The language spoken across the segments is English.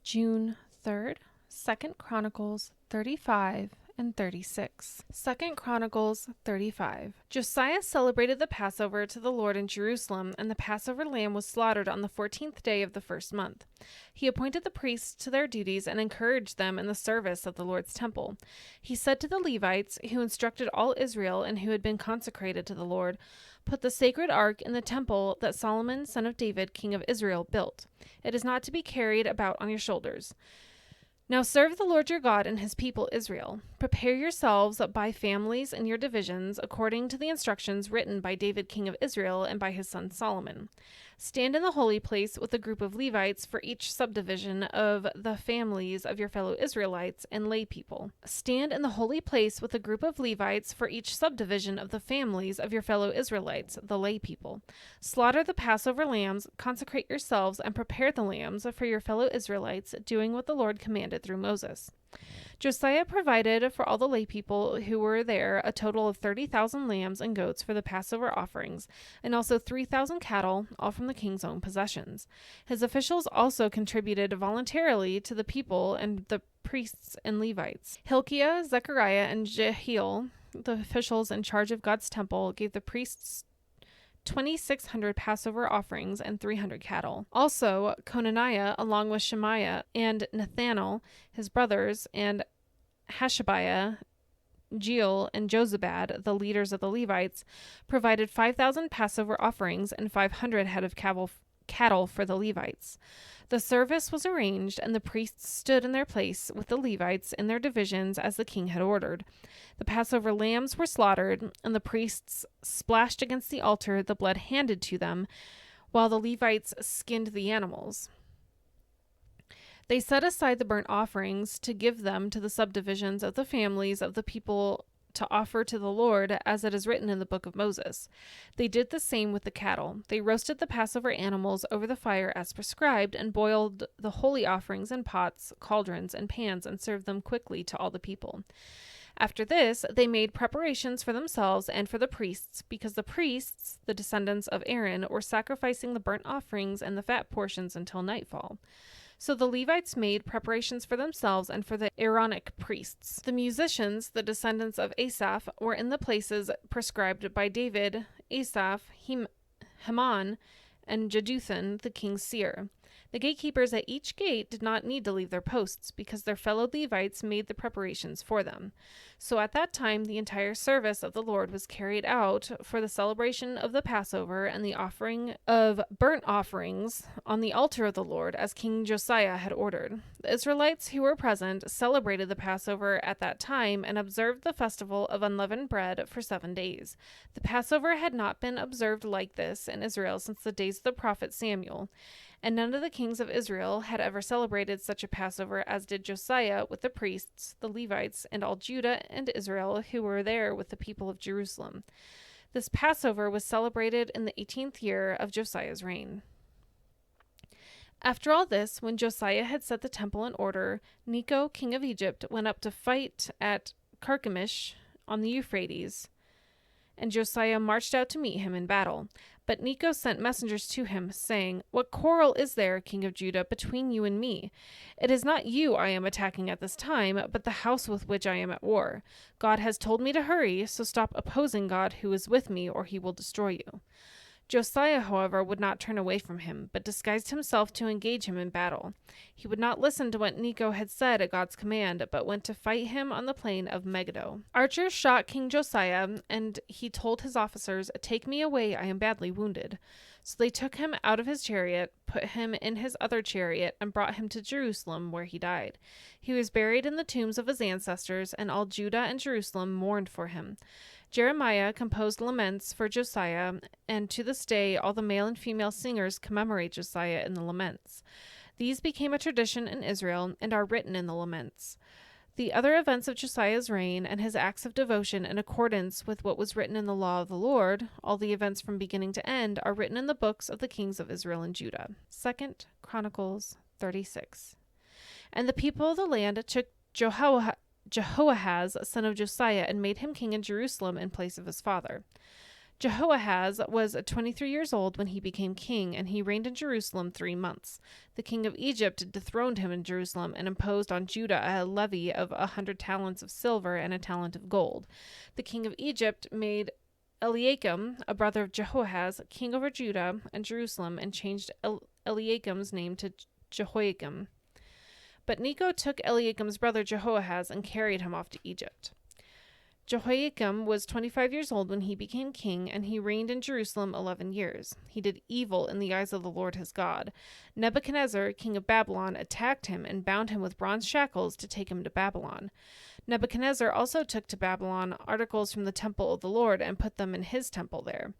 June 3rd, 2nd Chronicles 35 and 36. 2nd Chronicles 35. Josiah celebrated the Passover to the Lord in Jerusalem, and the Passover lamb was slaughtered on the 14th day of the first month. He appointed the priests to their duties and encouraged them in the service of the Lord's temple. He said to the Levites, who instructed all Israel and who had been consecrated to the Lord, "Put the sacred ark in the temple that Solomon, son of David, king of Israel, built. It is not to be carried about on your shoulders. Now serve the Lord your God and his people Israel. Prepare yourselves by families in your divisions, according to the instructions written by David king of Israel and by his son Solomon. Stand in the holy place with a group of Levites for each subdivision of the families of your fellow Israelites and lay people. Stand in the holy place with a group of Levites for each subdivision of the families of your fellow Israelites, the lay people. Slaughter the Passover lambs, consecrate yourselves, and prepare the lambs for your fellow Israelites, doing what the Lord commanded through Moses." Josiah provided for all the lay people who were there a total of 30,000 lambs and goats for the Passover offerings, and also 3,000 cattle, all from the king's own possessions. His officials also contributed voluntarily to the people and the priests and Levites. Hilkiah, Zechariah, and Jehiel, the officials in charge of God's temple, gave the priests 2,600 Passover offerings and 300 cattle. Also, Conaniah, along with Shemaiah and Nathanael, his brothers, and Hashabiah, Jeiel, and Jozabad, the leaders of the Levites, provided 5,000 Passover offerings and 500 head of cattle for the Levites. The service was arranged, and the priests stood in their place with the Levites in their divisions as the king had ordered. The Passover lambs were slaughtered, and the priests splashed against the altar the blood handed to them, while the Levites skinned the animals. They set aside the burnt offerings to give them to the subdivisions of the families of the people to offer to the Lord, as it is written in the book of Moses. They did the same with the cattle. They roasted the Passover animals over the fire as prescribed, and boiled the holy offerings in pots, cauldrons, and pans, and served them quickly to all the people. After this, they made preparations for themselves and for the priests, because the priests, the descendants of Aaron, were sacrificing the burnt offerings and the fat portions until nightfall. So the Levites made preparations for themselves and for the Aaronic priests. The musicians, the descendants of Asaph, were in the places prescribed by David, Asaph, Heman, and Jeduthun, the king's seer. The gatekeepers at each gate did not need to leave their posts, because their fellow Levites made the preparations for them. So at that time the entire service of the Lord was carried out for the celebration of the Passover and the offering of burnt offerings on the altar of the Lord, as King Josiah had ordered. The Israelites who were present celebrated the Passover at that time and observed the festival of unleavened bread for 7 days. The Passover had not been observed like this in Israel since the days of the prophet Samuel, and none of the kings of Israel had ever celebrated such a Passover as did Josiah with the priests, the Levites, and all Judah and Israel who were there with the people of Jerusalem. This Passover was celebrated in the 18th year of Josiah's reign. After all this, when Josiah had set the temple in order, Necho, king of Egypt, went up to fight at Carchemish on the Euphrates, and Josiah marched out to meet him in battle. But Necho sent messengers to him, saying, "What quarrel is there, king of Judah, between you and me? It is not you I am attacking at this time, but the house with which I am at war. God has told me to hurry, so stop opposing God who is with me, or he will destroy you." Josiah, however, would not turn away from him, but disguised himself to engage him in battle. He would not listen to what Necho had said at God's command, but went to fight him on the plain of Megiddo. Archers shot King Josiah, and he told his officers, "Take me away, I am badly wounded." So they took him out of his chariot, put him in his other chariot, and brought him to Jerusalem, where he died. He was buried in the tombs of his ancestors, and all Judah and Jerusalem mourned for him. Jeremiah composed laments for Josiah, and to this day all the male and female singers commemorate Josiah in the laments. These became a tradition in Israel and are written in the laments. The other events of Josiah's reign and his acts of devotion in accordance with what was written in the law of the Lord, all the events from beginning to end, are written in the books of the kings of Israel and Judah. 2nd Chronicles 36. And the people of the land took Jehoahaz, son of Josiah, and made him king in Jerusalem in place of his father. Jehoahaz was 23 years old when he became king, and he reigned in Jerusalem 3 months. The king of Egypt dethroned him in Jerusalem and imposed on Judah a levy of 100 talents of silver and a talent of gold. The king of Egypt made Eliakim, a brother of Jehoahaz, king over Judah and Jerusalem, and changed Eliakim's name to Jehoiakim. But Necho took Eliakim's brother Jehoahaz and carried him off to Egypt. Jehoiakim was 25 years old when he became king, and he reigned in Jerusalem 11 years. He did evil in the eyes of the Lord his God. Nebuchadnezzar, king of Babylon, attacked him and bound him with bronze shackles to take him to Babylon. Nebuchadnezzar also took to Babylon articles from the temple of the Lord and put them in his temple there.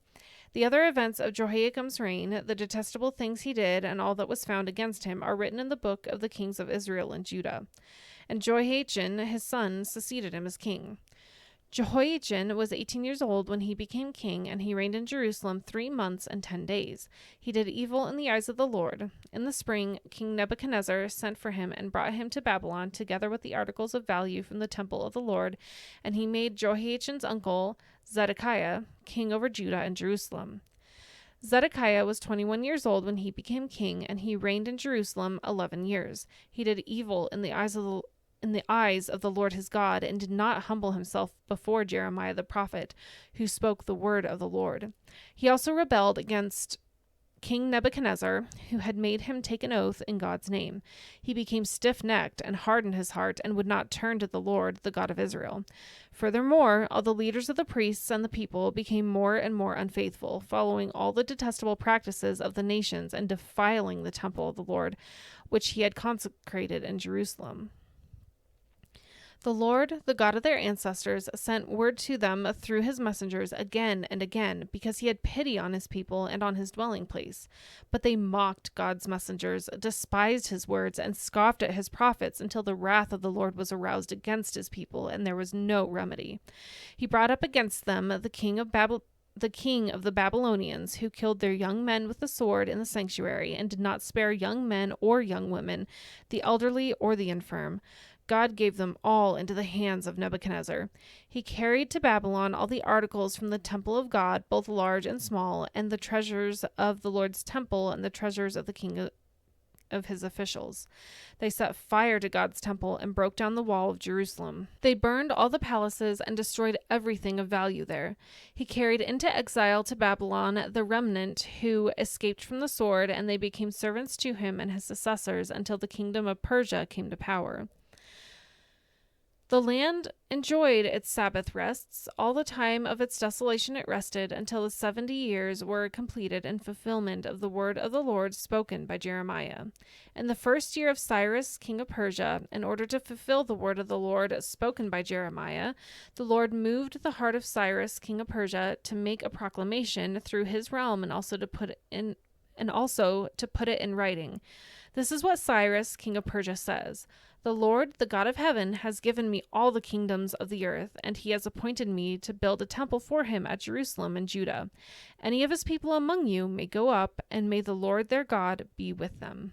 The other events of Jehoiakim's reign, the detestable things he did, and all that was found against him, are written in the book of the kings of Israel and Judah. And Jehoiachin, his son, succeeded him as king. Jehoiachin was 18 years old when he became king, and he reigned in Jerusalem 3 months and 10 days. He did evil in the eyes of the Lord. In the spring, King Nebuchadnezzar sent for him and brought him to Babylon, together with the articles of value from the temple of the Lord, and he made Jehoiachin's uncle, Zedekiah, king over Judah and Jerusalem. Zedekiah was 21 years old when he became king, and he reigned in Jerusalem 11 years. He did evil in the eyes of the Lord his God, and did not humble himself before Jeremiah the prophet, who spoke the word of the Lord. He also rebelled against King Nebuchadnezzar, who had made him take an oath in God's name. He became stiff-necked and hardened his heart, and would not turn to the Lord, the God of Israel. Furthermore, all the leaders of the priests and the people became more and more unfaithful, following all the detestable practices of the nations and defiling the temple of the Lord, which he had consecrated in Jerusalem. The Lord, the God of their ancestors, sent word to them through his messengers again and again, because he had pity on his people and on his dwelling place. But they mocked God's messengers, despised his words, and scoffed at his prophets until the wrath of the Lord was aroused against his people, and there was no remedy. He brought up against them the king of the Babylonians, who killed their young men with the sword in the sanctuary, and did not spare young men or young women, the elderly or the infirm. God gave them all into the hands of Nebuchadnezzar. He carried to Babylon all the articles from the temple of God, both large and small, and the treasures of the Lord's temple, and the treasures of the king of his officials. They set fire to God's temple and broke down the wall of Jerusalem. They burned all the palaces and destroyed everything of value there. He carried into exile to Babylon the remnant who escaped from the sword, and they became servants to him and his successors until the kingdom of Persia came to power. The land enjoyed its Sabbath rests. All the time of its desolation it rested, until the 70 years were completed in fulfillment of the word of the Lord spoken by Jeremiah. In the first year of Cyrus, king of Persia, in order to fulfill the word of the Lord spoken by Jeremiah, the Lord moved the heart of Cyrus, king of Persia, to make a proclamation through his realm, and also to put it in writing. This is what Cyrus, king of Persia, says. The Lord, the God of heaven, has given me all the kingdoms of the earth, and he has appointed me to build a temple for him at Jerusalem and Judah. Any of his people among you may go up, and may the Lord their God be with them.